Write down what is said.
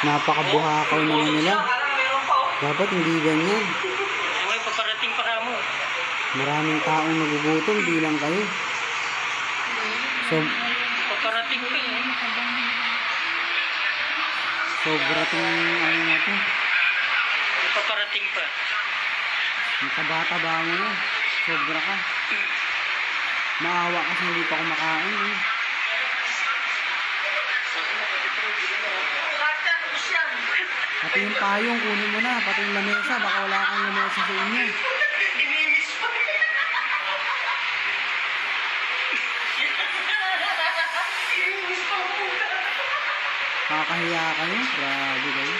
Napakabuhakaw naman nila. Dapat hindi ganyan. May paparating pa mo. Maraming taong nagugutom, di lang kayo. So, Paparating pa eh. sobra tong ano na to. Paparating pa. Nakabata-ba mo na. Sobra ka. Maawa kasi hindi pa kumakain eh. Pati yung payong, kunin mo na. Pati yung lamesa. Baka wala kang lamesa sa inyo. Kakahiya kayo. Grabe kayo.